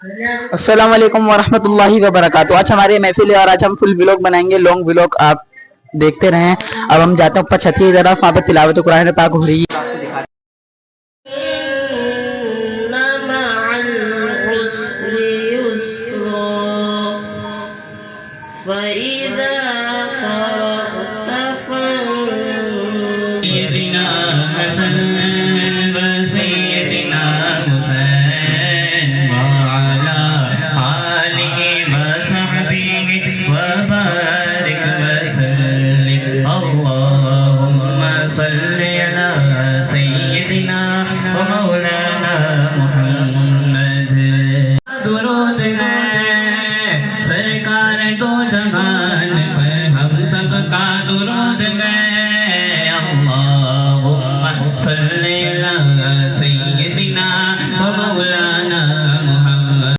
अस्सलाम वालेकुम वरहमतुल्लाहि वबरकातुहू। आज हमारी महफिल है और आज हम फुल व्लॉग बनाएंगे, लॉन्ग व्लॉग आप देखते रहें। अब हम जाते हैं ऊपर छत की तरफ, वहाँ पर तिलावत कुरान पाक हो रही है, आपको दिखा। सरकार दो जहान पर हम सबका दुरूद गए। अल्लाहुम्मा सल्ली अला सय्यिदिना व मौलाना मुहम्मद।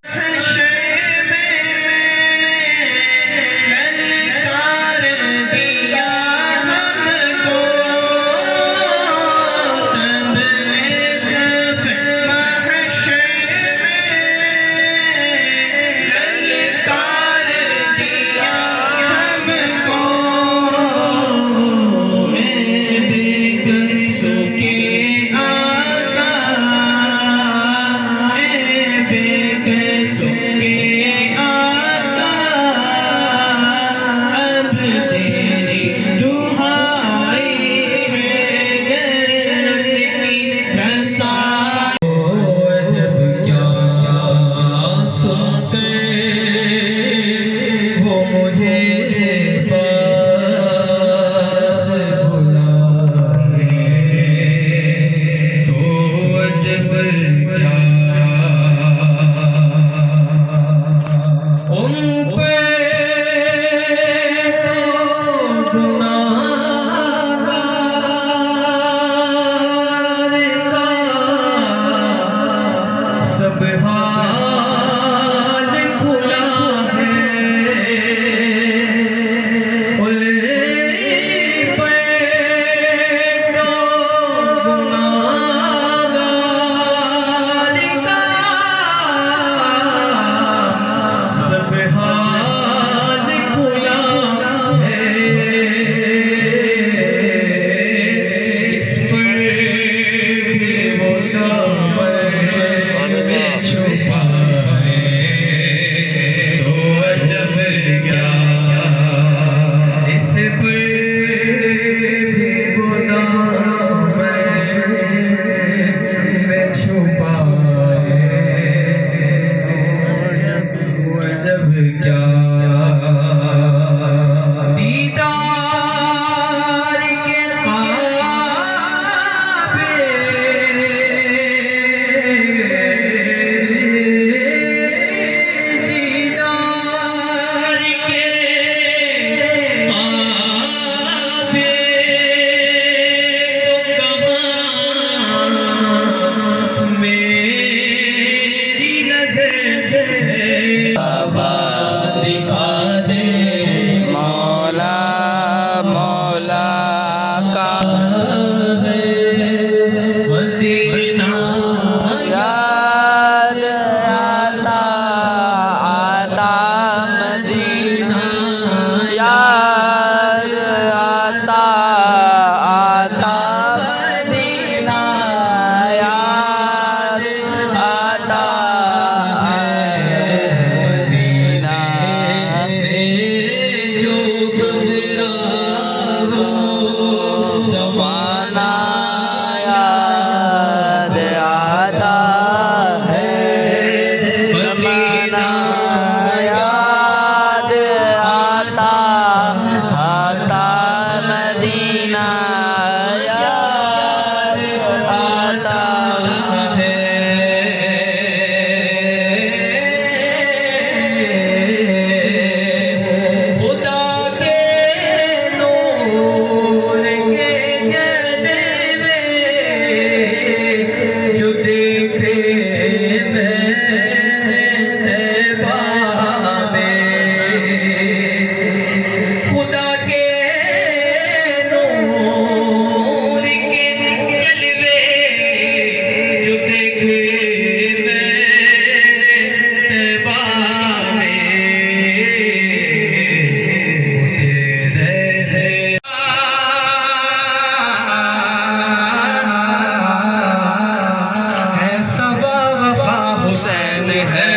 है,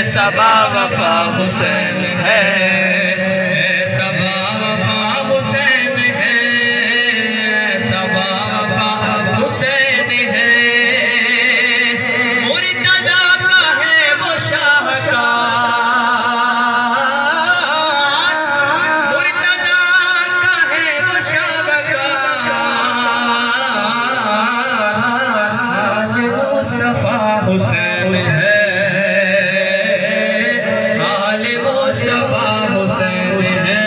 सबा वफा हुसैन है, सबा वफा हुसैन है, सबा वफा हुसैन है। मुर्तज़ा का है वो शाहकार, मुर्तज़ा का है वो शाहकार, मुस्तफ़ा हुसैन है, मुस्तफ़ा हुसैन है,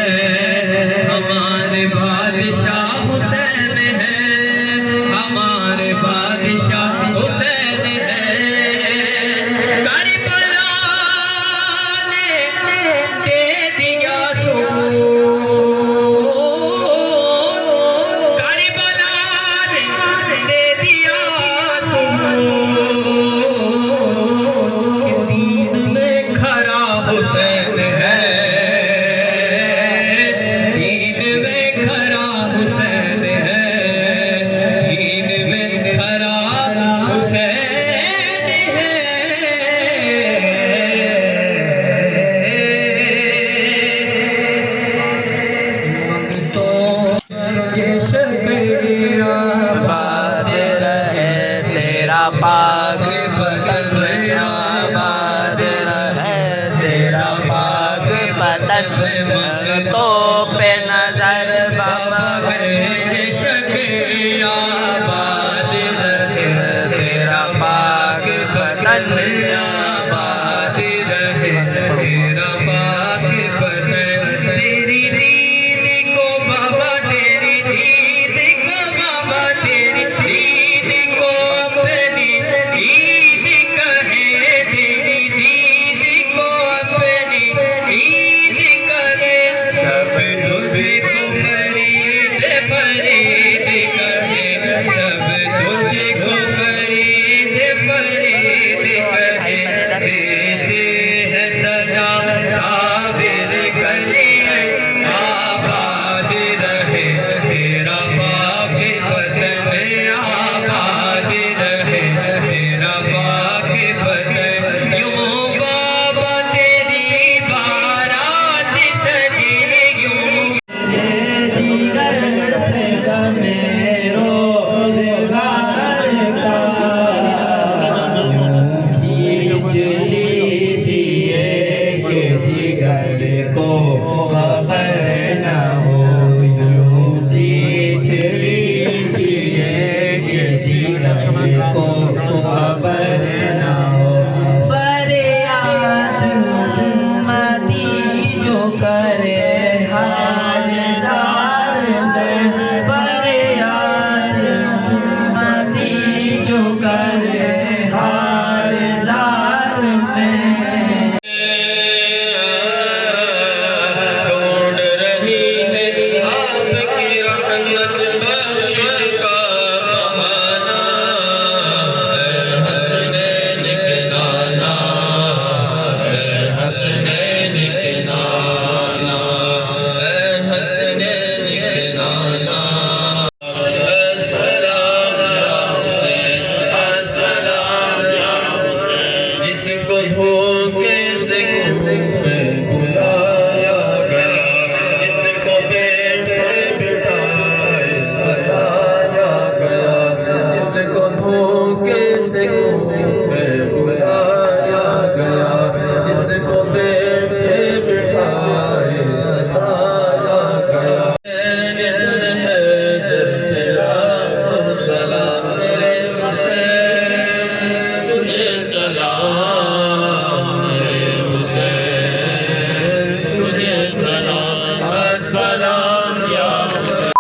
हमारे बादशाह हुसैन है, हमारे बादशाह हुसैन है। करबला ने दे दिया सुकून, करबला ने दे दिया सुकून, दीन में खरा हुसैन है, दीन में खरा हुसैन है, दीन में खरा हुसैन है। तो ये शुक्रिया बात रहे तेरा पाक बदन, आबाद रहे तेरा पाक बदन, तो पे नजर बाबा ये शुक्रिया बात रहे तेरा पाक बदन, आबाद रहे तेरा पाक बदन। तेरी दीद को बाबा, तेरी दीद को बाबा, तेरी दीद को अपनी ईद कहे, तेरी दीद को अपनी ईद करे, सब तुझको फरीद फरीद कहे, सब तुझको फरीद फरीद कहे। देते हैं सदा साबिर कलिए, आबाद रहे तेरा पाक वतन, आबाद रहे तेरा पाक वतन। यूं बाबा तेरी बारात सजे, यूं जिगर से गमे रोज़गार का यूं खींच लीजिए कि जिगर को खबर न हो, यूं खींच लीजिए कि जिगर को खबर न हो। फरियाद उम्मती जो करे हाल ज़ार में, फरियाद उम्मती जो करे हाल ज़ार में। ढूंढ रही है आपकी रहमत बख्शिश का बहाना, हसनैन के नाना, हसनैन के नाना, हसनैन के नाना। अस्सलाम या हुसैन, अस्सलाम या हुसैन। जिसको धोखे से में बुलाया गया, जिसको बैठे बिठाए सताया गया, जिसको धोखे से में बुलाया गया, जिसको बैठे बिठाए सताया गया। सलाम मेरे हुसैन, तुझे सलाम मेरे हुसैन, तुझे सलाम, अस्सलाम या हुसैन।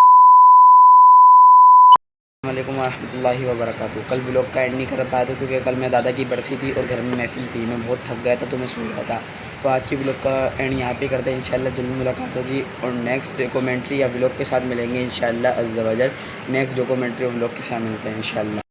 अस्सलामुअलैकुम वरहमतुल्लाहि वबरकातुहू। कल व्लॉग का एंड नहीं कर पाया था क्योंकि कल मैं दादा की बरसी थी और घर में महफिल थी, मैं बहुत थक गया था तो मैं सो गया था। तो आज की व्लॉग का एंड यहाँ पे करते हैं। इंशाल्लाह जल्दी मुलाकात होगी और नेक्स्ट डॉक्यूमेंट्री या व्लॉग के साथ मिलेंगे इंशाल्लाह अज़्ज़ा वजल। नेक्स्ट डॉक्यूमेंट्री और व्लॉग के साथ मिलते हैं इंशाल्लाह।